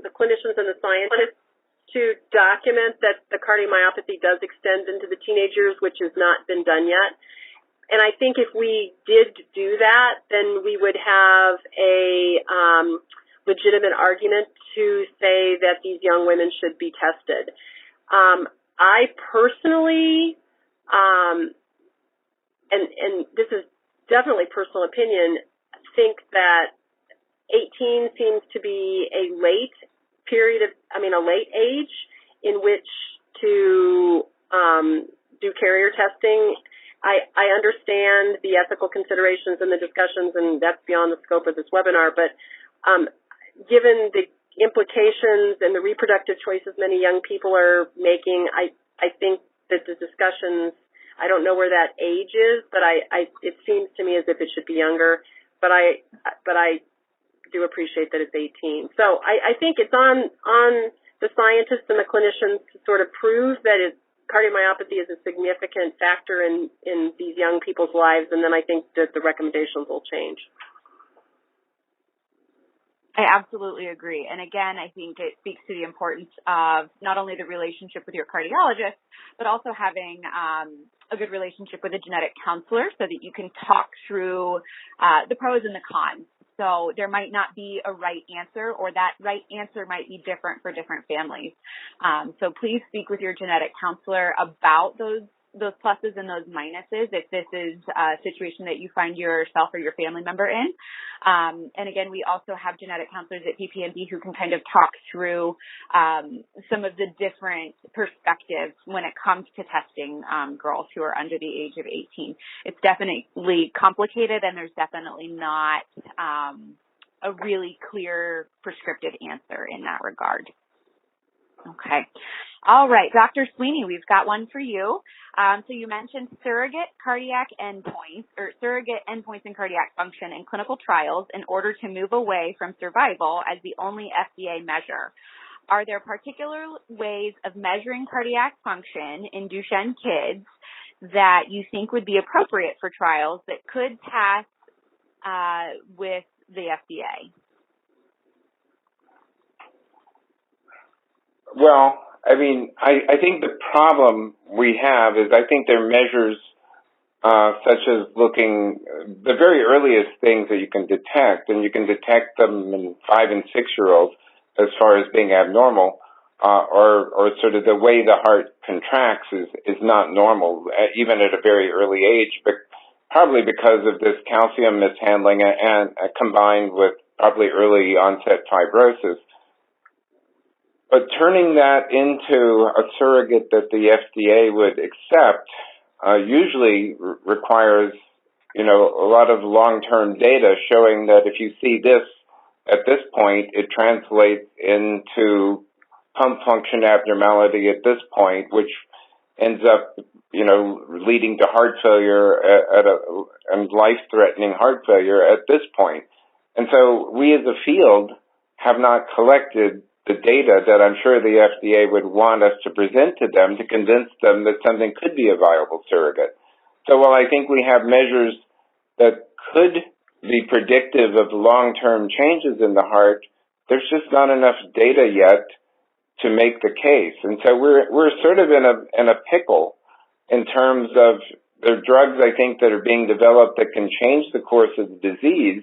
the clinicians and the scientists to document that the cardiomyopathy does extend into the teenagers, which has not been done yet. And I think if we did do that, then we would have a legitimate argument to say that these young women should be tested. I personally, and this is definitely personal opinion, think that 18 seems to be a late age in which to do carrier testing. I understand the ethical considerations and the discussions, and that's beyond the scope of this webinar, but given the implications and the reproductive choices many young people are making, I think that the discussions, I don't know where that age is, but it seems to me as if it should be younger, but I do appreciate that it's 18. So I think it's on the scientists and the clinicians to sort of prove that cardiomyopathy is a significant factor in these young people's lives, and then I think that the recommendations will change. I absolutely agree. And again, I think it speaks to the importance of not only the relationship with your cardiologist, but also having a good relationship with a genetic counselor so that you can talk through the pros and the cons. So there might not be a right answer, or that right answer might be different for different families. So please speak with your genetic counselor about those pluses and those minuses if this is a situation that you find yourself or your family member in. And again, we also have genetic counselors at PPMD who can kind of talk through some of the different perspectives when it comes to testing girls who are under the age of 18. It's definitely complicated, and there's definitely not a really clear prescriptive answer in that regard. Okay. All right, Dr. Sweeney, we've got one for you. So you mentioned surrogate cardiac endpoints, or surrogate endpoints in cardiac function in clinical trials in order to move away from survival as the only FDA measure. Are there particular ways of measuring cardiac function in Duchenne kids that you think would be appropriate for trials that could pass with the FDA? Well, I mean, I think the problem we have is I think there are measures such as looking the very earliest things that you can detect, and you can detect them in 5- and 6-year-olds as far as being abnormal, or sort of the way the heart contracts is not normal, even at a very early age, but probably because of this calcium mishandling and combined with probably early onset fibrosis. But turning that into a surrogate that the FDA would accept usually requires, a lot of long-term data showing that if you see this at this point, it translates into pump function abnormality at this point, which ends up, leading to heart failure and life-threatening heart failure at this point. And so we as a field have not collected the data that I'm sure the FDA would want us to present to them to convince them that something could be a viable surrogate. So while I think we have measures that could be predictive of long-term changes in the heart, there's just not enough data yet to make the case. And so we're sort of in a pickle in terms of the drugs, I think, that are being developed that can change the course of the disease,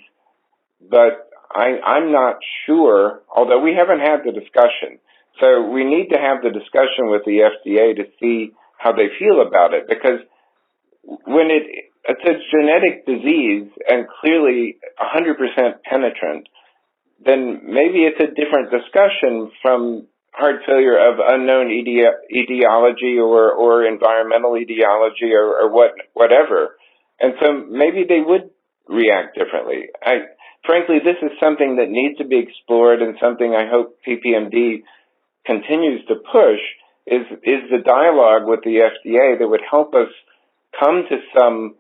but I'm not sure, although we haven't had the discussion. So we need to have the discussion with the FDA to see how they feel about it, because when it's a genetic disease and clearly 100% penetrant, then maybe it's a different discussion from heart failure of unknown etiology or environmental etiology or whatever. And so maybe they would react differently. Frankly, this is something that needs to be explored, and something I hope PPMD continues to push is the dialogue with the FDA that would help us come to some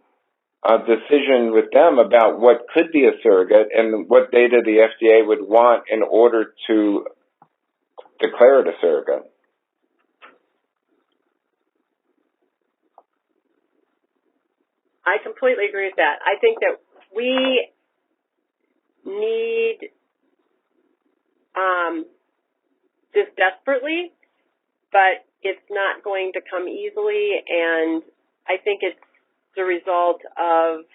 decision with them about what could be a surrogate and what data the FDA would want in order to declare it a surrogate. I completely agree with that. I think that we need this desperately, but it's not going to come easily, and I think it's the result of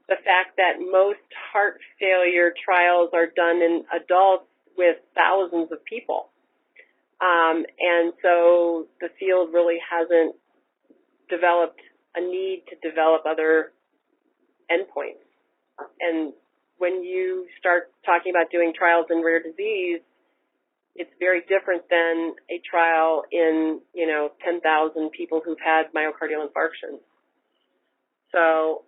the fact that most heart failure trials are done in adults with thousands of people. And so the field really hasn't developed a need to develop other endpoints. And when you start talking about doing trials in rare disease, it's very different than a trial in, 10,000 people who've had myocardial infarctions. So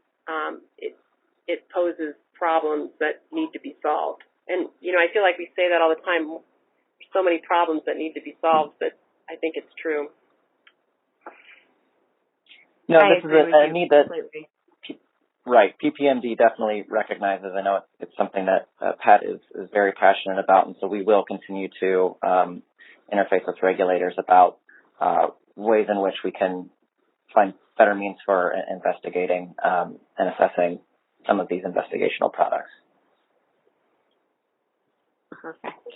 it poses problems that need to be solved. And, I feel like we say that all the time. There's so many problems that need to be solved, but I think it's true. No, this is a need that, right, PPMD definitely recognizes. I know it's something that Pat is very passionate about, and so we will continue to interface with regulators about ways in which we can find better means for investigating and assessing some of these investigational products. Perfect.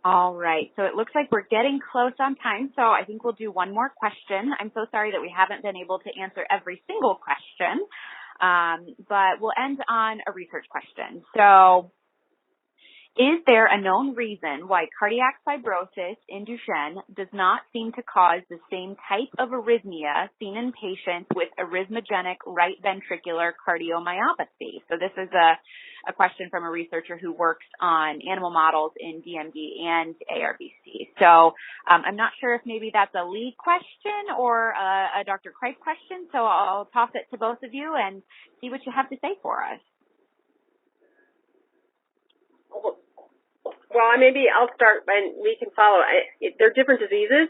All right. So it looks like we're getting close on time, so I think we'll do one more question. I'm so sorry that we haven't been able to answer every single question, but we'll end on a research question. So is there a known reason why cardiac fibrosis in Duchenne does not seem to cause the same type of arrhythmia seen in patients with arrhythmogenic right ventricular cardiomyopathy? So this is a question from a researcher who works on animal models in DMD and ARVC. So I'm not sure if maybe that's a Lee question or a Dr. Cripe question, so I'll toss it to both of you and see what you have to say for us. Well, maybe I'll start and we can follow. They're different diseases,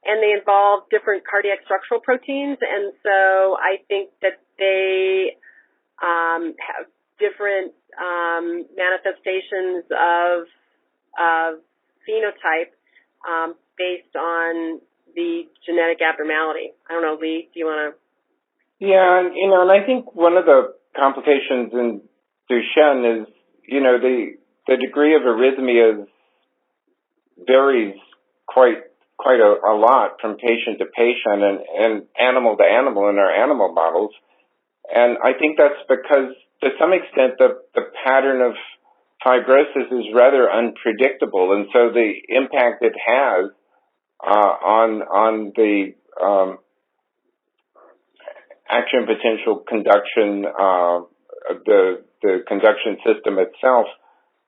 and they involve different cardiac structural proteins, and so I think that they have different manifestations of phenotype based on the genetic abnormality. I don't know, Lee, do you want to? Yeah, and I think one of the complications in Duchenne is, the degree of arrhythmias varies quite a lot from patient to patient and animal to animal in our animal models. And I think that's because, to some extent, the pattern of fibrosis is rather unpredictable, and so the impact it has on the action potential conduction, the conduction system itself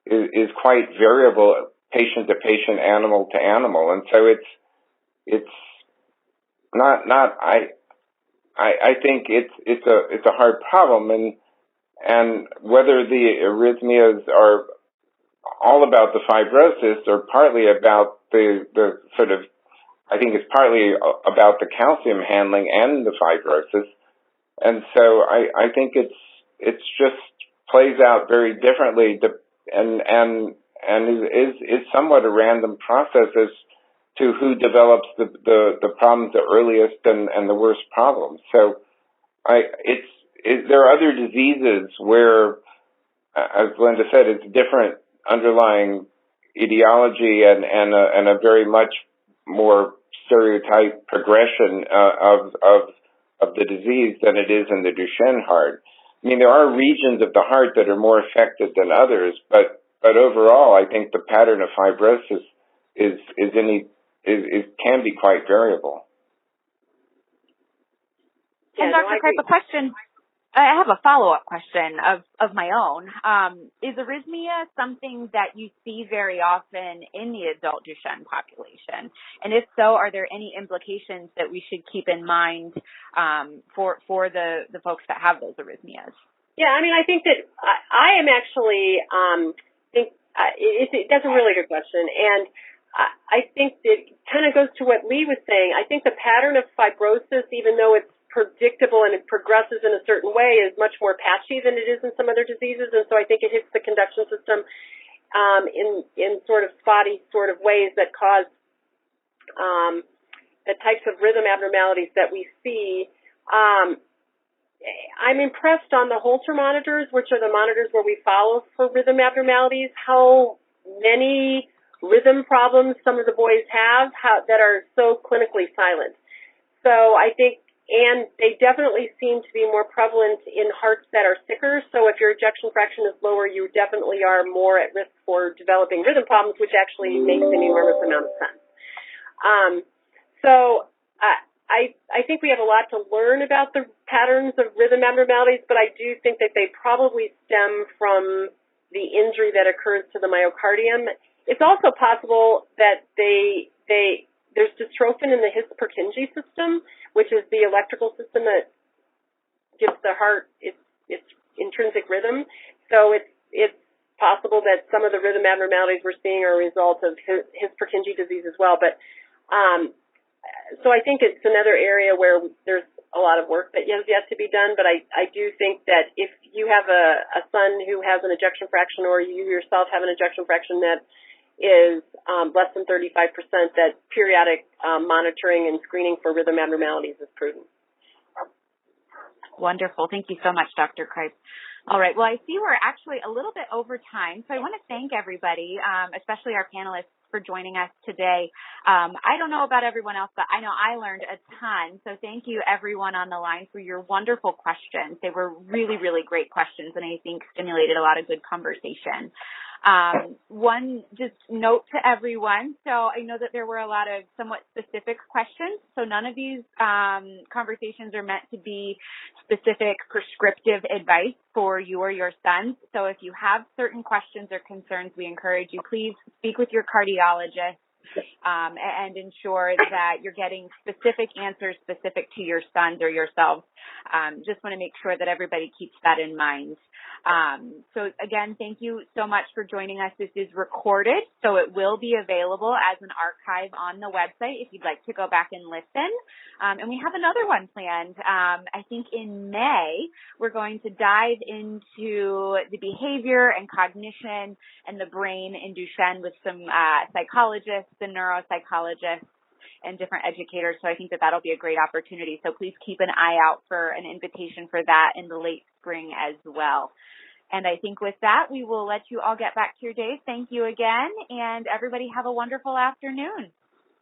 is quite variable, patient to patient, animal to animal, and so it's not. I think it's a hard problem, and whether the arrhythmias are all about the fibrosis or partly about the sort of, I think it's partly about the calcium handling and the fibrosis, and so I think it's just plays out very differently, and is somewhat a random process as to who develops the problems the earliest and the worst problems. So there are other diseases where, as Linda said, it's different underlying etiology and a very much more stereotyped progression of the disease than it is in the Duchenne heart. I mean, there are regions of the heart that are more affected than others, but overall, I think the pattern of fibrosis can be quite variable. And Dr. Cripe, a question. I have a follow-up question of my own. Is arrhythmia something that you see very often in the adult Duchenne population? And if so, are there any implications that we should keep in mind for the folks that have those arrhythmias? Yeah, I mean, I think that I am actually that's a really good question, and I think that it kind of goes to what Lee was saying. I think the pattern of fibrosis, even though it's predictable and it progresses in a certain way, is much more patchy than it is in some other diseases, and so I think it hits the conduction system in sort of spotty sort of ways that cause the types of rhythm abnormalities that we see. I'm impressed on the Holter monitors, which are the monitors where we follow for rhythm abnormalities, how many rhythm problems some of the boys have that are so clinically silent. So I think, and they definitely seem to be more prevalent in hearts that are sicker. So if your ejection fraction is lower, you definitely are more at risk for developing rhythm problems, which actually makes an enormous amount of sense. I think we have a lot to learn about the patterns of rhythm abnormalities, but I do think that they probably stem from the injury that occurs to the myocardium. It's also possible that there's dystrophin in the His-Purkinje system, which is the electrical system that gives the heart its intrinsic rhythm. So it's possible that some of the rhythm abnormalities we're seeing are a result of His-Purkinje disease as well. But so I think it's another area where there's a lot of work that has yet to be done. But I do think that if you have a son who has an ejection fraction, or you yourself have an ejection fraction that is less than 35%, that periodic monitoring and screening for rhythm abnormalities is prudent. Wonderful. Thank you so much, Dr. Cripe. All right. Well, I see we're actually a little bit over time, so I want to thank everybody, especially our panelists, for joining us today. I don't know about everyone else, but I know I learned a ton. So thank you, everyone on the line, for your wonderful questions. They were really, really great questions, and I think stimulated a lot of good conversation. One just note to everyone, so I know that there were a lot of somewhat specific questions, so none of these conversations are meant to be specific prescriptive advice for you or your son. So if you have certain questions or concerns, we encourage you, please speak with your cardiologist and ensure that you're getting specific answers specific to your sons or yourselves. Just want to make sure that everybody keeps that in mind. So again, thank you so much for joining us. This is recorded, so it will be available as an archive on the website if you'd like to go back and listen. And we have another one planned. I think in May, we're going to dive into the behavior and cognition and the brain in Duchenne with some psychologists and neuropsychologists and different educators. So I think that that'll be a great opportunity. So please keep an eye out for an invitation for that in the late spring as well. And I think with that, we will let you all get back to your days. Thank you again, and everybody have a wonderful afternoon.